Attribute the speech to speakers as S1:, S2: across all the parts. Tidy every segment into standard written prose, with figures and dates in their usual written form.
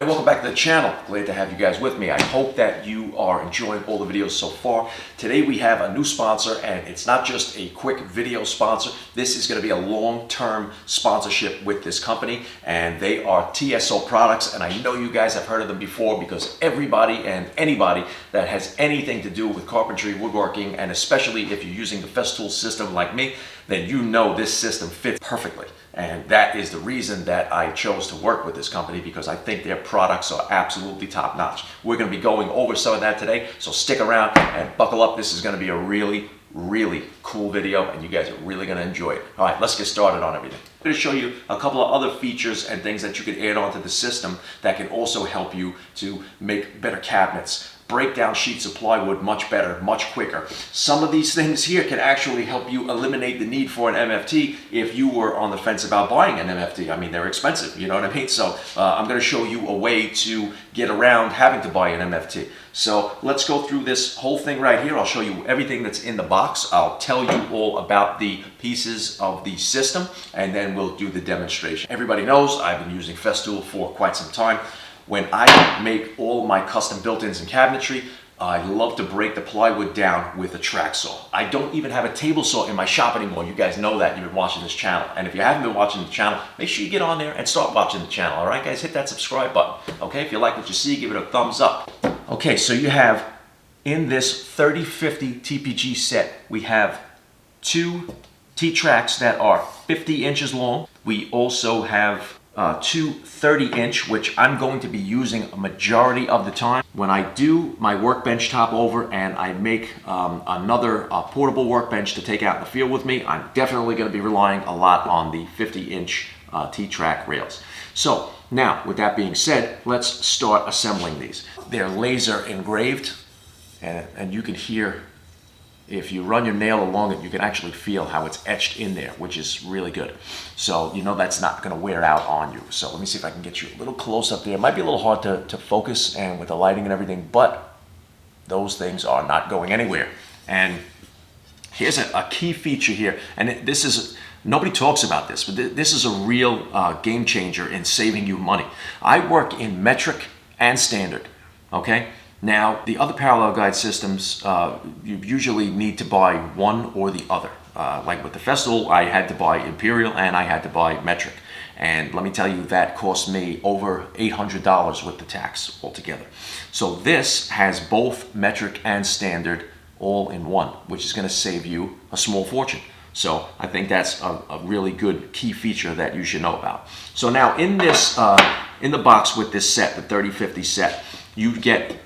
S1: Hey, welcome back to the channel. Glad to have you guys with me. I hope that you are enjoying all the videos so far. Today we have a new sponsor, and it's not just a quick video sponsor. This is going to be a long-term sponsorship with this company, and they are TSO Products. And I know you guys have heard of them before because everybody and anybody that has anything to do with carpentry, woodworking, and especially if you're using the Festool system like me, then you know this system fits perfectly. And that is the reason that I chose to work with this company, because I think their products are absolutely top notch. We're going to be going over some of that today, so stick around and buckle up. This is going to be a really cool video, and you guys are really going to enjoy it. All right, let's get started on everything. I'm going to show you a couple of other features and things that you can add onto the system that can also help you to make better cabinets, break down sheets of plywood much better, much quicker. Some of these things here can actually help you eliminate the need for an MFT if you were on the fence about buying an MFT. I mean, they're expensive, you know what I mean? So I'm going to show you a way to get around having to buy an MFT. So let's go through this whole thing right here. I'll show you everything that's in the box. I'll tell you all about the pieces of the system, and then we'll do the demonstration. Everybody knows I've been using Festool for quite some time. When I make all my custom built-ins and cabinetry, I love to break the plywood down with a track saw. I don't even have a table saw in my shop anymore. You guys know that. You've been watching this channel. And if you haven't been watching the channel, make sure you get on there and start watching the channel. All right, guys, hit that subscribe button. Okay, if you like what you see, give it a thumbs up. Okay, so you have in this 3050 TPG set, we have two T-tracks that are 50 inches long. We also have two 30-inch, which I'm going to be using a majority of the time. When I do my workbench top over and I make another portable workbench to take out in the field with me, I'm definitely going to be relying a lot on the 50-inch T-track rails. So now, with that being said, let's start assembling these. They're laser engraved, and you can hear, if you run your nail along it, you can actually feel how it's etched in there, which is really good. So you know that's not going to wear out on you. So let me see if I can get you a little close up there. It might be a little hard to focus and with the lighting and everything, but those things are not going anywhere. And here's a key feature here, and this is, nobody talks about this, but this is a real game changer in saving you money. I work in metric and standard, okay? Now, the other parallel guide systems, you usually need to buy one or the other. Like with the Festool, I had to buy Imperial and I had to buy metric. And let me tell you, that cost me over $800 with the tax altogether. So this has both metric and standard all in one, which is going to save you a small fortune. So I think that's a really good key feature that you should know about. So now in this, in the box with this set, the 3050 set, you get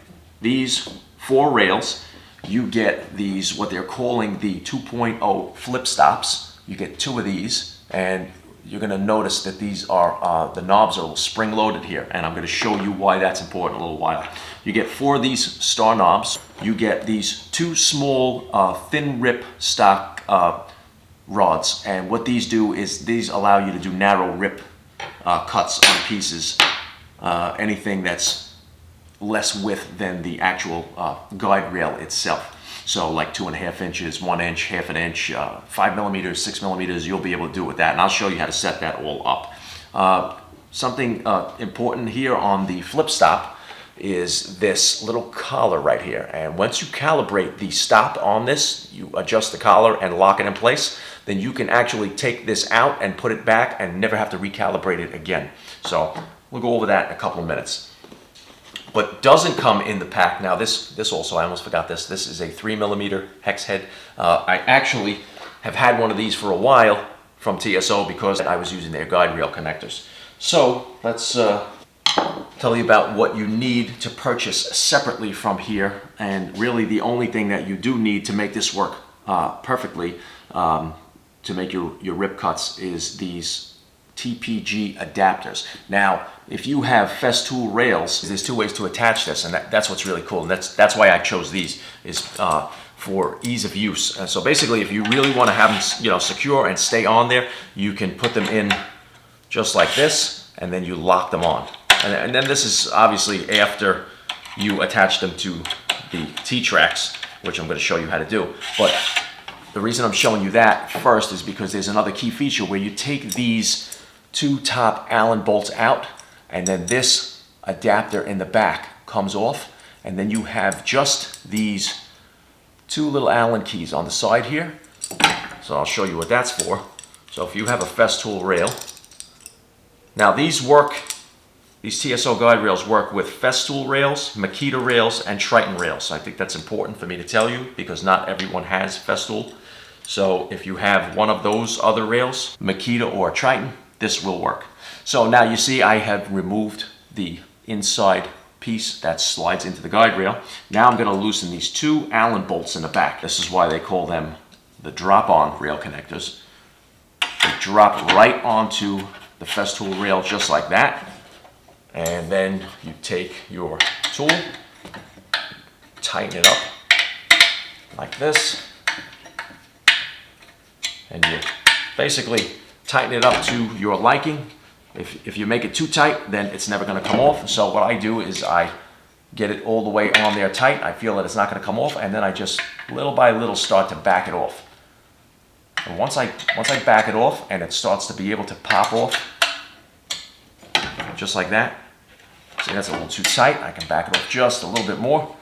S1: these 4 rails. You get these, what they're calling the 2.0 flip stops. You get 2 of these, and you're going to notice that these are, the knobs are spring loaded here, and I'm going to show you why that's important in a little while. You get 4 of these star knobs. You get these 2 small thin rip stock rods, and what these do is these allow you to do narrow rip cuts on pieces, anything that's less width than the actual guide rail itself. So like 2.5 inches, 1 inch, half an inch, 5 millimeters, 6 millimeters, you'll be able to do with that. And I'll show you how to set that all up. Something important here on the flip stop is this little collar right here. And once you calibrate the stop on this, you adjust the collar and lock it in place, then you can actually take this out and put it back and never have to recalibrate it again. So we'll go over that in a couple of minutes. What doesn't come in the pack, now this also, I almost forgot this, this is a 3mm hex head. I actually have had one of these for a while from TSO because I was using their guide rail connectors. So let's tell you about what you need to purchase separately from here, and really the only thing that you do need to make this work perfectly, to make your rip cuts, is these TPG adapters. Now, if you have Festool rails, there's 2 ways to attach this, and that's what's really cool. And that's why I chose these, is for ease of use. And so basically, if you really want to have them, you know, secure and stay on there, you can put them in just like this, and then you lock them on. And then this is obviously after you attach them to the T-tracks, which I'm going to show you how to do. But the reason I'm showing you that first is because there's another key feature where you take these 2 top Allen bolts out, and then this adapter in the back comes off, and then you have just these two little Allen keys on the side here. So I'll show you what that's for. So if you have a Festool rail, now these TSO guide rails work with Festool rails, Makita rails, and Triton rails. I think that's important for me to tell you because not everyone has Festool. So if you have one of those other rails, Makita or Triton, this will work. So now you see I have removed the inside piece that slides into the guide rail. Now I'm going to loosen these two Allen bolts in the back. This is why they call them the drop-on rail connectors. They drop right onto the Festool rail just like that. And then you take your tool, tighten it up like this, and you basically tighten it up to your liking. If you make it too tight, then it's never going to come off. So what I do is I get it all the way on there tight. I feel that it's not going to come off, and then I just little by little start to back it off. And once I back it off and it starts to be able to pop off, just like that. See, that's a little too tight. I can back it off just a little bit more.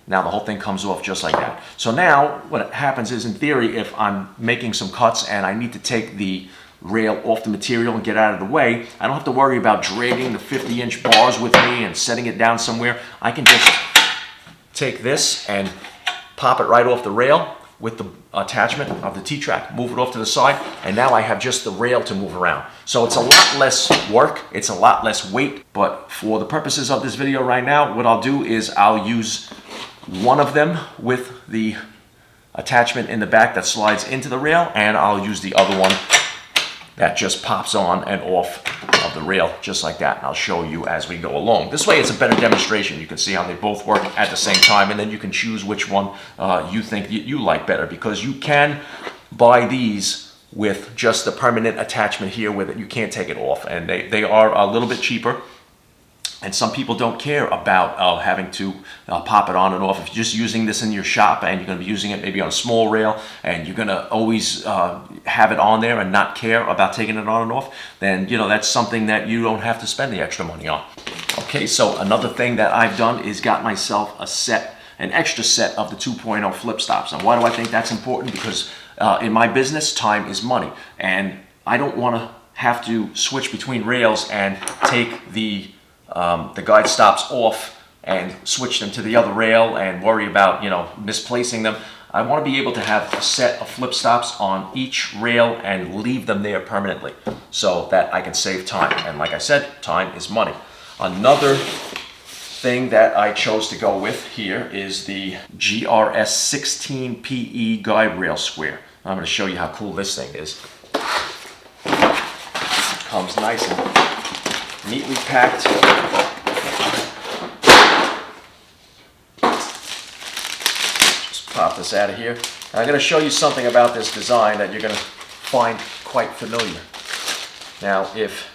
S1: Now the whole thing comes off just like that. So now what happens is, in theory, if I'm making some cuts and I need to take the rail off the material and get out of the way, I don't have to worry about dragging the 50-inch bars with me and setting it down somewhere. I can just take this and pop it right off the rail with the attachment of the T-track, move it off to the side, and now I have just the rail to move around. So it's a lot less work, it's a lot less weight, but for the purposes of this video right now, what I'll do is I'll use one of them with the attachment in the back that slides into the rail, and I'll use the other one that just pops on and off of the rail just like that, and I'll show you as we go along. This way it's a better demonstration. You can see how they both work at the same time, and then you can choose which one you think you like better, because you can buy these with just the permanent attachment here with it. You can't take it off, and they are a little bit cheaper. And some people don't care about having to pop it on and off. If you're just using this in your shop and you're going to be using it maybe on a small rail and you're going to always have it on there and not care about taking it on and off, then that's something that you don't have to spend the extra money on. Okay, so another thing that I've done is got myself an extra set of the 2.0 flip stops. And why do I think that's important? Because in my business, time is money, and I don't want to have to switch between rails and take the guide stops off and switch them to the other rail and worry about misplacing them. I want to be able to have a set of flip stops on each rail and leave them there permanently so that I can save time. And like I said, time is money. Another thing that I chose to go with here is the GRS 16PE guide rail square. I'm going to show you how cool this thing is. It comes nice and neatly packed. Just pop this out of here. And I'm going to show you something about this design that you're going to find quite familiar. Now, if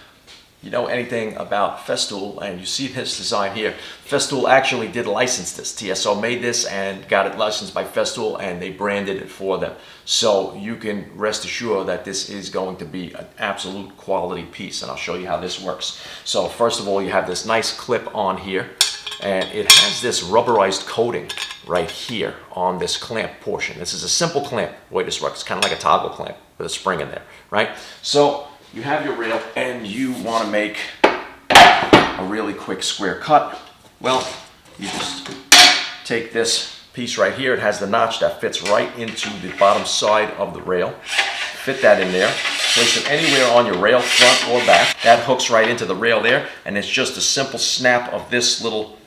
S1: you know anything about Festool and you see this design here, Festool actually did license this. TSO made this and got it licensed by Festool, and they branded it for them. So you can rest assured that this is going to be an absolute quality piece, and I'll show you how this works. So first of all, you have this nice clip on here, and it has this rubberized coating right here on this clamp portion. This is a simple clamp. The way this works, it's kind of like a toggle clamp with a spring in there, right? So you have your rail and you want to make a really quick square cut. Well, you just take this piece right here. It has the notch that fits right into the bottom side of the rail. Fit that in there. Place it anywhere on your rail, front or back. That hooks right into the rail there, and it's just a simple snap of this little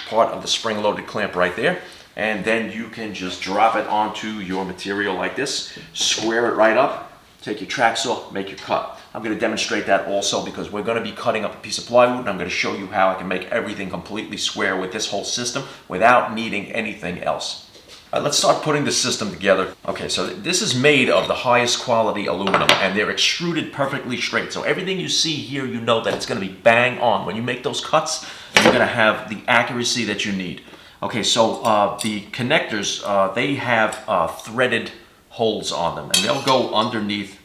S1: part of the spring-loaded clamp right there. And then you can just drop it onto your material like this, square it right up, take your track saw, make your cut. I'm going to demonstrate that also because we're going to be cutting up a piece of plywood, and I'm going to show you how I can make everything completely square with this whole system without needing anything else. Let's start putting the system together. Okay, so this is made of the highest quality aluminum, and they're extruded perfectly straight. So everything you see here, you know that it's going to be bang on. When you make those cuts, you're going to have the accuracy that you need. Okay, so the connectors, they have threaded holes on them, and they'll go underneath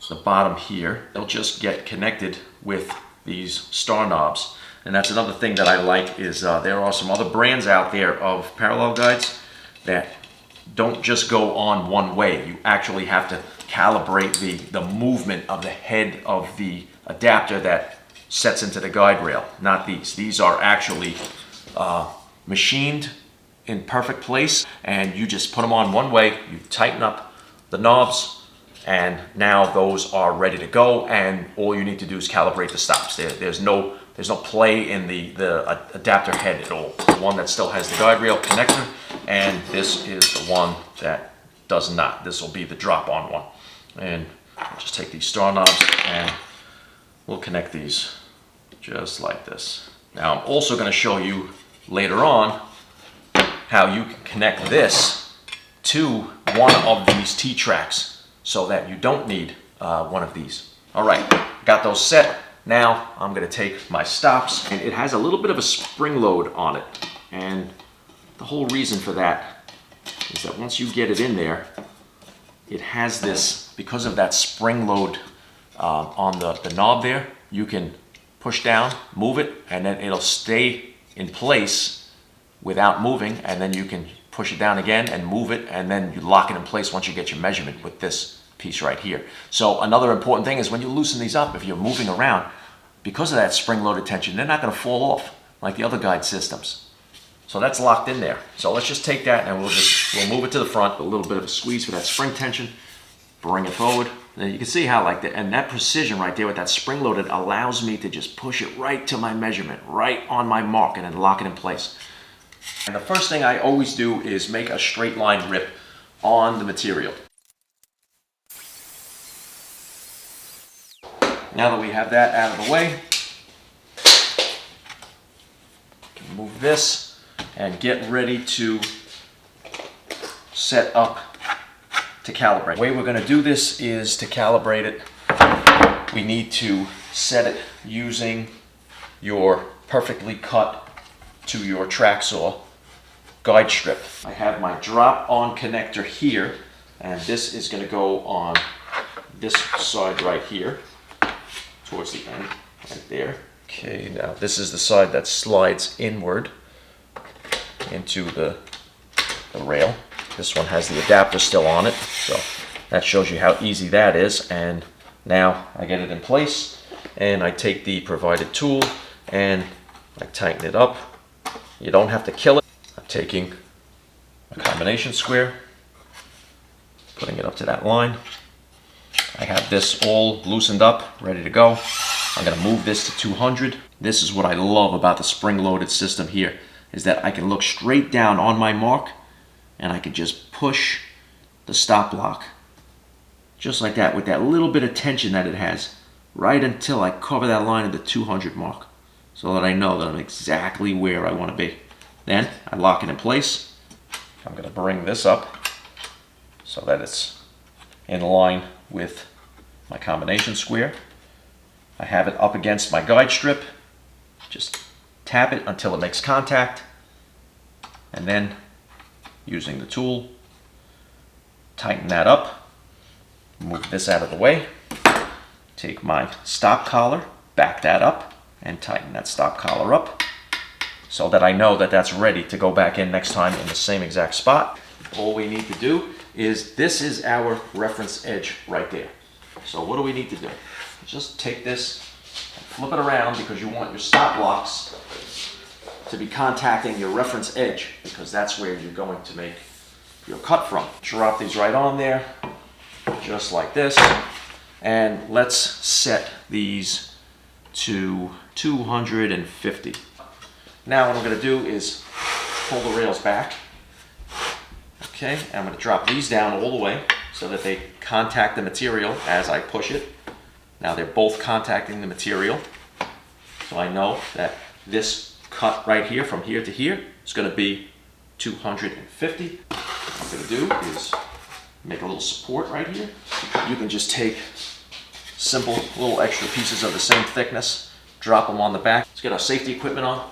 S1: the bottom here. They'll just get connected with these star knobs. And that's another thing that I like is there are some other brands out there of parallel guides that don't just go on one way. You actually have to calibrate the movement of the head of the adapter that sets into the guide rail. Not these. These are actually machined in perfect place, and you just put them on one way, you tighten up the knobs, and now those are ready to go, and all you need to do is calibrate the stops. There's no play in the adapter head at all. The one that still has the guide rail connector, and this is the one that does not. This will be the drop-on one. And I'll just take these star knobs and we'll connect these just like this. Now I'm also going to show you later on how you can connect this to one of these T-tracks so that you don't need one of these. All right, got those set. Now I'm going to take my stops, and it has a little bit of a spring load on it. And the whole reason for that is that once you get it in there, it has this, because of that spring load on the knob there, you can push down, move it, and then it'll stay in place without moving, and then you can push it down again and move it, and then you lock it in place once you get your measurement with this piece right here. So another important thing is when you loosen these up, if you're moving around, because of that spring-loaded tension, they're not going to fall off like the other guide systems. So that's locked in there. So let's just take that and we'll move it to the front, a little bit of a squeeze for that spring tension, bring it forward. And you can see how like that, and that precision right there with that spring loaded allows me to just push it right to my measurement, right on my mark, and then lock it in place. And the first thing I always do is make a straight line rip on the material. Now that we have that out of the way, can move this and get ready to set up to calibrate. The way we're going to do this is to calibrate it. We need to set it using your perfectly cut to your track saw guide strip. I have my drop-on connector here, and this is going to go on this side right here towards the end, right there. Okay, now this is the side that slides inward into the rail. This one has the adapter still on it, so that shows you how easy that is. And now I get it in place, and I take the provided tool and I tighten it up. You don't have to kill it. I'm taking a combination square, putting it up to that line. I have this all loosened up, ready to go. I'm going to move this to 200. This is what I love about the spring-loaded system here, is that I can look straight down on my mark and I can just push the stop block just like that with that little bit of tension that it has right until I cover that line at the 200 mark so that I know that I'm exactly where I want to be. Then I lock it in place. I'm going to bring this up so that it's in line with my combination square. I have it up against my guide strip. Just tap it until it makes contact, and then using the tool, tighten that up, move this out of the way, take my stop collar, back that up, and tighten that stop collar up so that I know that that's ready to go back in next time in the same exact spot. All we need to do is, this is our reference edge right there. So what do we need to do? Just take this and flip it around, because you want your stop blocks to be contacting your reference edge, because that's where you're going to make your cut from. Drop these right on there, just like this, and let's set these to 250. Now what I'm going to do is pull the rails back. Okay, I'm going to drop these down all the way so that they contact the material as I push it. Now they're both contacting the material, so I know that this cut right here from here to here is going to be 250. What I'm going to do is make a little support right here. You can just take simple little extra pieces of the same thickness, drop them on the back. Let's get our safety equipment on.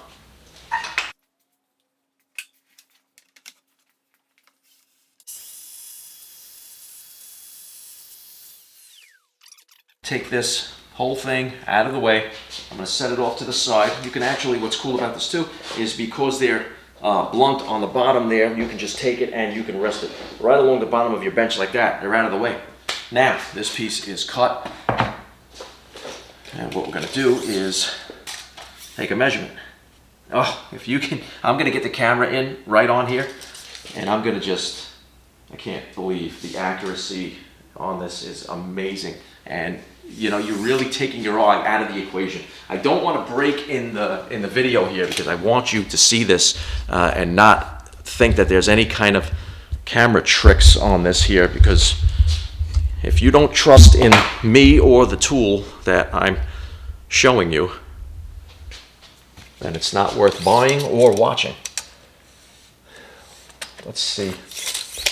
S1: Take this whole thing out of the way. I'm going to set it off to the side. You can actually, what's cool about this too, is because they're blunt on the bottom there, you can just take it and you can rest it right along the bottom of your bench like that. They're out of the way. Now, this piece is cut. And what we're going to do is take a measurement. Oh, if you can, I'm going to get the camera in right on here, and I'm going to just, I can't believe the accuracy on this is amazing. And you know, you're really taking your eye out of the equation. I don't want to break in the video here because I want you to see this and not think that there's any kind of camera tricks on this here, because if you don't trust in me or the tool that I'm showing you, then it's not worth buying or watching. Let's see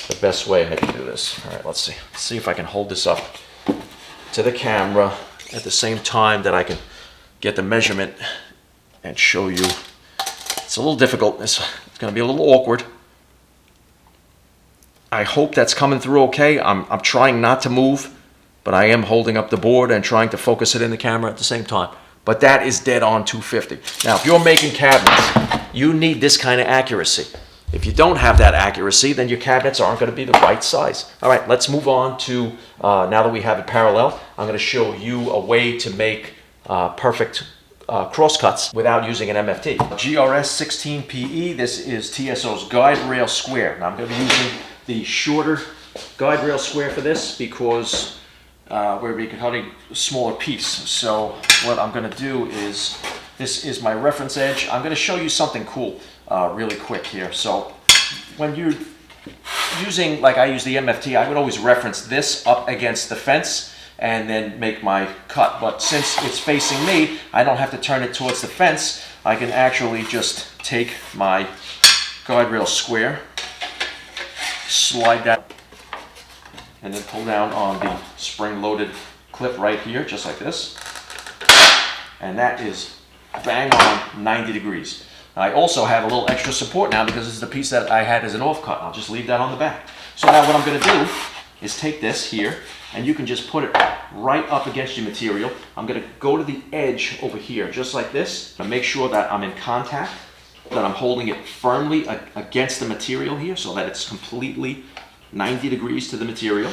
S1: the best way I can do this. All right, let's see. Let's see if I can hold this up to the camera at the same time that I can get the measurement and show you. It's a little difficult. It's going to be a little awkward. I hope that's coming through okay. I'm trying not to move, but I am holding up the board and trying to focus it in the camera at the same time. But that is dead on 250. Now, if you're making cabinets, you need this kind of accuracy. If you don't have that accuracy, then your cabinets aren't going to be the right size. All right, let's move on to, now that we have it parallel, I'm going to show you a way to make perfect cross cuts without using an MFT. GRS 16PE, this is TSO's guide rail square. Now I'm going to be using the shorter guide rail square for this because we're making a smaller piece. So what I'm going to do is, this is my reference edge. I'm going to show you something cool really quick here. So when you're using, like I use the MFT, I would always reference this up against the fence and then make my cut. But since it's facing me, I don't have to turn it towards the fence. I can actually just take my guide rail square, slide that, and then pull down on the spring-loaded clip right here, just like this. And that is bang on 90 degrees. I also have a little extra support now because this is the piece that I had as an off-cut. I'll just leave that on the back. So now what I'm going to do is take this here, and you can just put it right up against your material. I'm going to go to the edge over here, just like this, and make sure that I'm in contact, that I'm holding it firmly against the material here so that it's completely 90 degrees to the material.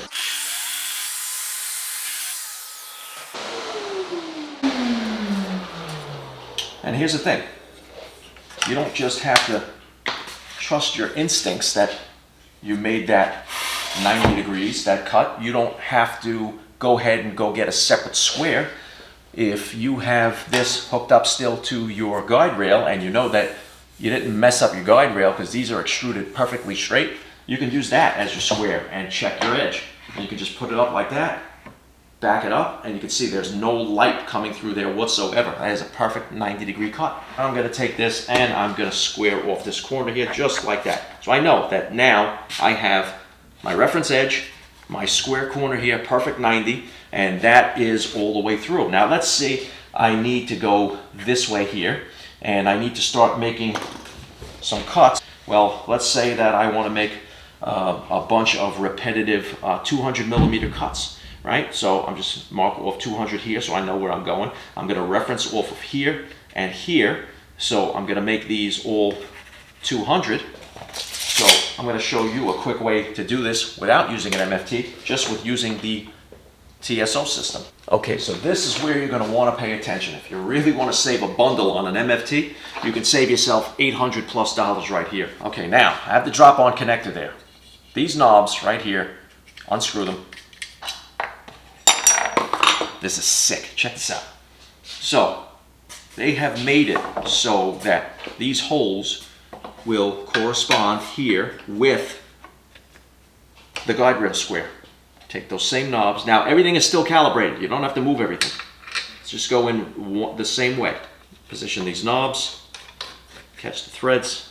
S1: And here's the thing. You don't just have to trust your instincts that you made that 90 degrees, that cut. You don't have to go ahead and go get a separate square. If you have this hooked up still to your guide rail and you know that you didn't mess up your guide rail because these are extruded perfectly straight, you can use that as your square and check your edge. And you can just put it up like that, back it up, and you can see there's no light coming through there whatsoever. That is a perfect 90-degree cut. I'm going to take this and I'm going to square off this corner here just like that. So I know that now I have my reference edge, my square corner here, perfect 90, and that is all the way through. Now let's see, I need to go this way here, and I need to start making some cuts. Well, let's say that I want to make a bunch of repetitive 200 millimeter cuts, right? So I'm just mark off 200 here so I know where I'm going. I'm going to reference off of here and here. So I'm going to make these all 200. So I'm going to show you a quick way to do this without using an MFT, just with using the TSO system. Okay, so this is where you're going to want to pay attention. If you really want to save a bundle on an MFT, you can save yourself $800+ right here. Okay, now I have the drop-on connector there. These knobs right here, unscrew them. This is sick. Check this out. So they have made it so that these holes will correspond here with the guide rail square. Take those same knobs. Now everything is still calibrated. You don't have to move everything. Let's just go in the same way. Position these knobs, catch the threads.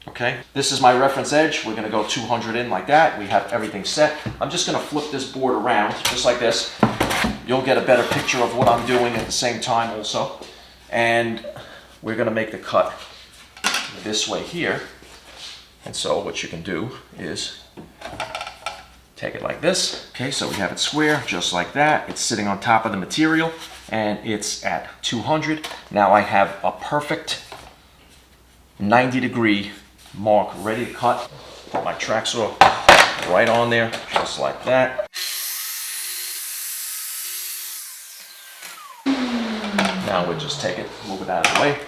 S1: Okay, this is my reference edge. We're going to go 200 in like that. We have everything set. I'm just going to flip this board around just like this. You'll get a better picture of what I'm doing at the same time also. And we're going to make the cut this way here. And so what you can do is take it like this. Okay, so we have it square, just like that. It's sitting on top of the material, and it's at 200. Now I have a perfect 90-degree mark ready to cut. Put my track saw right on there, just like that. Now we'll just take it, move it out of the way.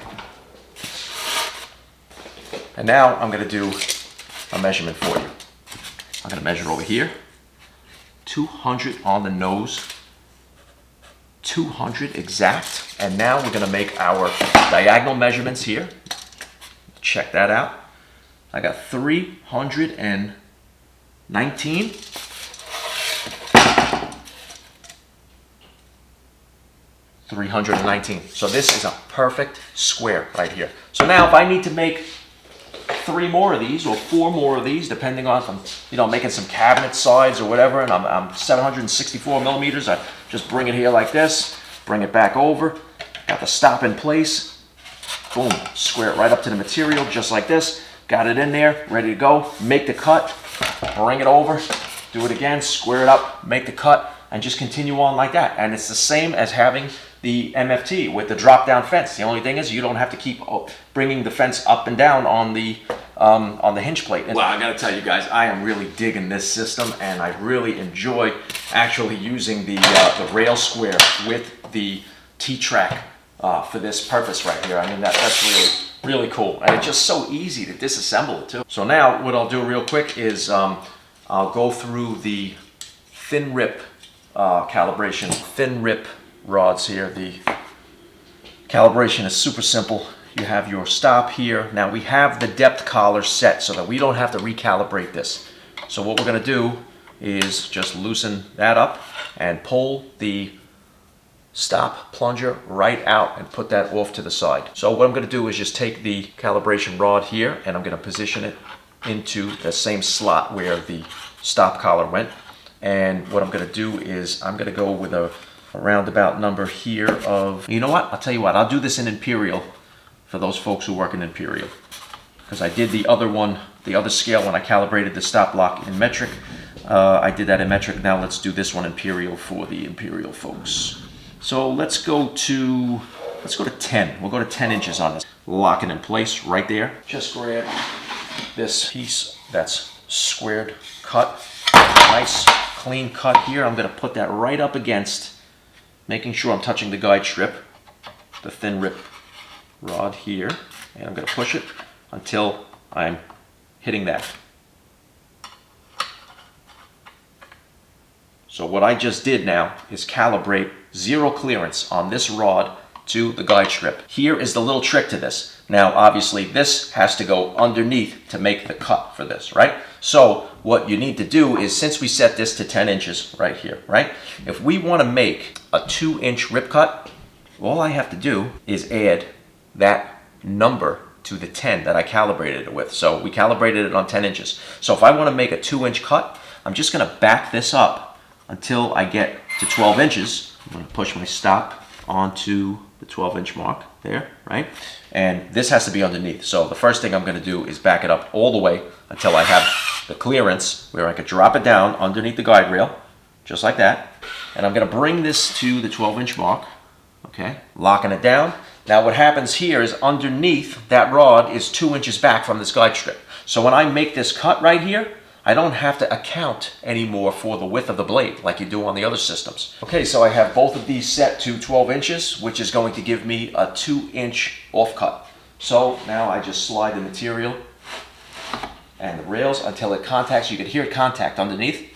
S1: And now I'm gonna do a measurement for you. I'm gonna measure over here, 200 on the nose, 200 exact. And now we're gonna make our diagonal measurements here. Check that out. I got 319. 319. So this is a perfect square right here. So now if I need to make 3 more of these or 4 more of these, depending on if I'm, making some cabinet sides or whatever, and I'm 764 millimeters, I just bring it here like this, bring it back over, got the stop in place, boom, square it right up to the material, just like this, got it in there, ready to go, make the cut, bring it over, do it again, square it up, make the cut, and just continue on like that. And it's the same as having the MFT with the drop-down fence. The only thing is you don't have to keep bringing the fence up and down on the hinge plate. Well, I gotta tell you guys, I am really digging this system, and I really enjoy actually using the rail square with the T-track for this purpose right here. I mean, that's really cool, and it's just so easy to disassemble it too. So now what I'll do real quick is I'll go through the thin rip calibration. Thin rip rods here. The calibration is super simple. You have your stop here. Now we have the depth collar set so that we don't have to recalibrate this. So what we're going to do is just loosen that up and pull the stop plunger right out and put that off to the side. So what I'm going to do is just take the calibration rod here, and I'm going to position it into the same slot where the stop collar went. And what I'm going to do is I'm going to go with a roundabout number here of, you know what, I'll tell you what, I'll do this in imperial for those folks who work in imperial, because I did the other one, the other scale, when I calibrated the stop block in metric. I did that in metric. Now let's do this one imperial for the imperial folks. So let's go to 10. We'll go to 10 inches on this. Lock it in place right there. Just grab this piece that's squared cut, nice clean cut here. I'm going to put that right up against, making sure I'm touching the guide strip, the thin rip rod here, and I'm going to push it until I'm hitting that. So what I just did now is calibrate 0 clearance on this rod to the guide strip. Here is the little trick to this. Now obviously this has to go underneath to make the cut for this, right? So what you need to do is, since we set this to 10 inches right here, right? If we want to make a 2-inch rip cut, all I have to do is add that number to the 10 that I calibrated it with. So we calibrated it on 10 inches. So if I want to make a 2-inch cut, I'm just going to back this up until I get to 12 inches. I'm going to push my stop onto the 12-inch mark there, right? And this has to be underneath. So the first thing I'm going to do is back it up all the way until I have the clearance where I could drop it down underneath the guide rail, just like that. And I'm going to bring this to the 12-inch mark, okay? Locking it down. Now what happens here is underneath that rod is 2 inches back from this guide strip. So when I make this cut right here, I don't have to account anymore for the width of the blade like you do on the other systems. Okay, so I have both of these set to 12 inches, which is going to give me a 2-inch offcut. So now I just slide the material and the rails until it contacts. You can hear it contact underneath.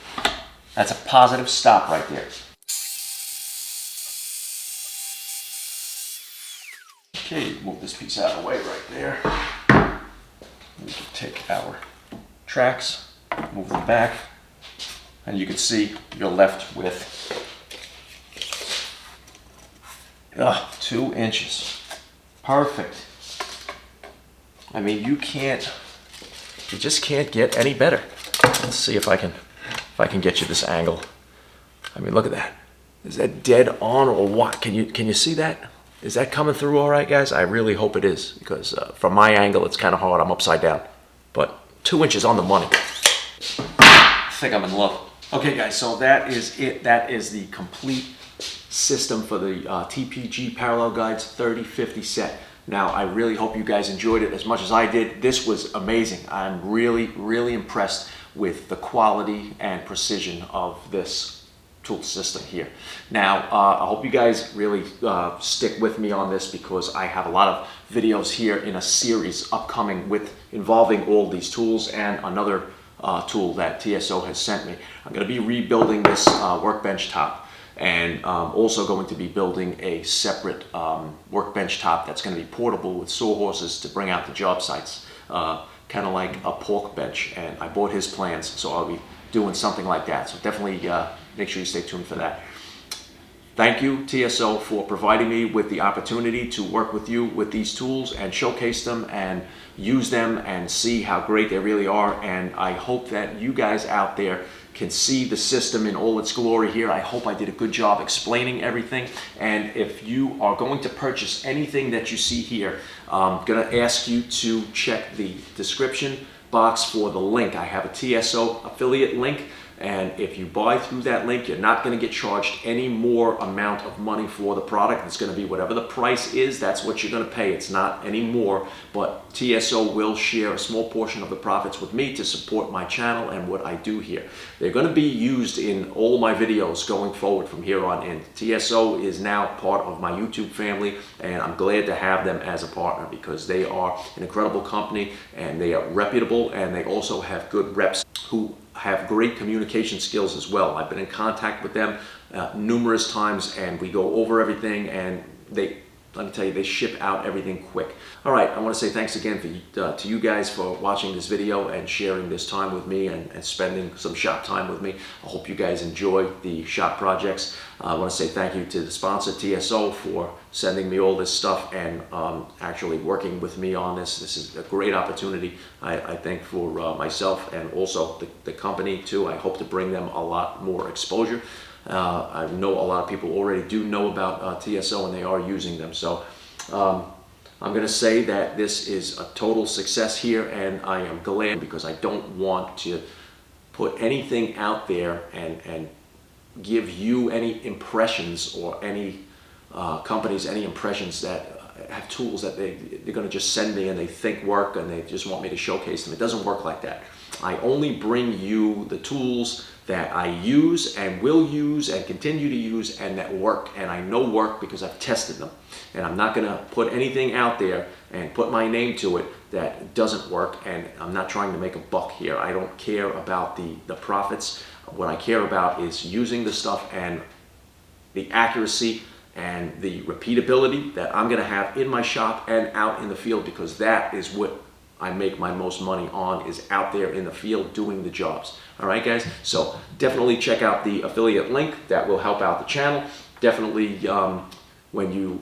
S1: That's a positive stop right there. Okay, move this piece out of the way right there. We can take our tracks, move them back, and you can see you're left with 2 inches. Perfect. I mean, you just can't get any better. Let's see if I can get you this angle. I mean, look at that. Is that dead on or what? Can you see that? Is that coming through all right, guys? I really hope it is, because from my angle, it's kind of hard. I'm upside down. But 2 inches on the money. I think I'm in love. Okay guys, so that is it. That is the complete system for the TPG parallel guides 3050 set. Now I really hope you guys enjoyed it as much as I did. This was amazing. I'm really impressed with the quality and precision of this tool system here. Now I hope you guys really stick with me on this, because I have a lot of videos here in a series upcoming involving all these tools and another tool that TSO has sent me. I'm going to be rebuilding this workbench top, and also going to be building a separate workbench top that's going to be portable with sawhorses to bring out the job sites, kind of like a pork bench. And I bought his plans, so I'll be doing something like that. So definitely make sure you stay tuned for that. Thank you, TSO, for providing me with the opportunity to work with you with these tools and showcase them and use them and see how great they really are. And I hope that you guys out there can see the system in all its glory here. I hope I did a good job explaining everything. And if you are going to purchase anything that you see here, I'm going to ask you to check the description box for the link. I have a TSO affiliate link, and if you buy through that link, you're not going to get charged any more amount of money for the product. It's going to be whatever the price is, that's what you're going to pay. It's not any more, but TSO will share a small portion of the profits with me to support my channel and what I do here. They're going to be used in all my videos going forward from here on in. TSO is now part of my YouTube family, and I'm glad to have them as a partner, because they are an incredible company and they are reputable, and they also have good reps who have great communication skills as well. I've been in contact with them numerous times, and we go over everything, and let me tell you, they ship out everything quick. All right, I want to say thanks again to you guys for watching this video and sharing this time with me and spending some shop time with me. I hope you guys enjoy the shop projects. I want to say thank you to the sponsor, TSO, for sending me all this stuff and actually working with me on this. This is a great opportunity, I think, for myself and also the company too. I hope to bring them a lot more exposure. I know a lot of people already do know about TSO, and they are using them. So I'm going to say that this is a total success here, and I am glad, because I don't want to put anything out there and give you any impressions, or any companies any impressions that have tools that they're going to just send me and they think work and they just want me to showcase them. It doesn't work like that. I only bring you the tools that I use and will use and continue to use and that work, and I know work because I've tested them. And I'm not going to put anything out there and put my name to it that doesn't work, and I'm not trying to make a buck here. I don't care about the profits. What I care about is using the stuff and the accuracy and the repeatability that I'm going to have in my shop and out in the field, because that is what I make my most money on, is out there in the field doing the jobs. All right, guys? So definitely check out the affiliate link. That will help out the channel. Definitely, when you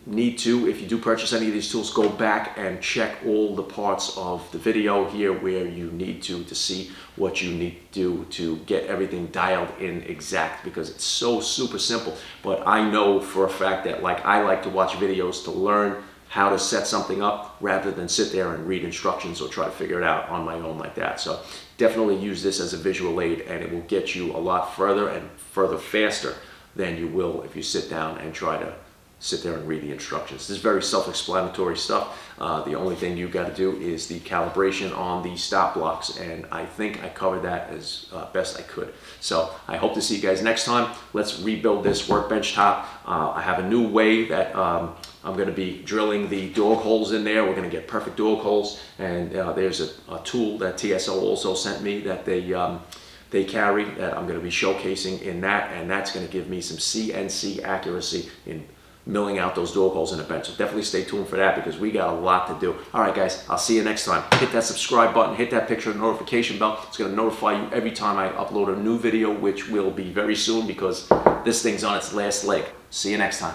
S1: need to, if you do purchase any of these tools, go back and check all the parts of the video here where you need to see what you need to do to get everything dialed in exact, because it's so super simple. But I know for a fact that, like, I like to watch videos to learn how to set something up rather than sit there and read instructions or try to figure it out on my own like that. So definitely use this as a visual aid, and it will get you a lot further and further faster than you will if you sit down and try to sit there and read the instructions. This is very self-explanatory stuff. The only thing you got to do is the calibration on the stop blocks, and I think I covered that as best I could. So I hope to see you guys next time. Let's rebuild this workbench top. I have a new way that I'm going to be drilling the dog holes in there. We're going to get perfect dog holes, and there's a tool that TSO also sent me that they carry that I'm going to be showcasing in that, and that's going to give me some CNC accuracy in milling out those dog holes in the bench. So definitely stay tuned for that, because we got a lot to do. All right, guys, I'll see you next time. Hit that subscribe button, hit that picture notification bell. It's going to notify you every time I upload a new video, which will be very soon, because this thing's on its last leg. See you next time.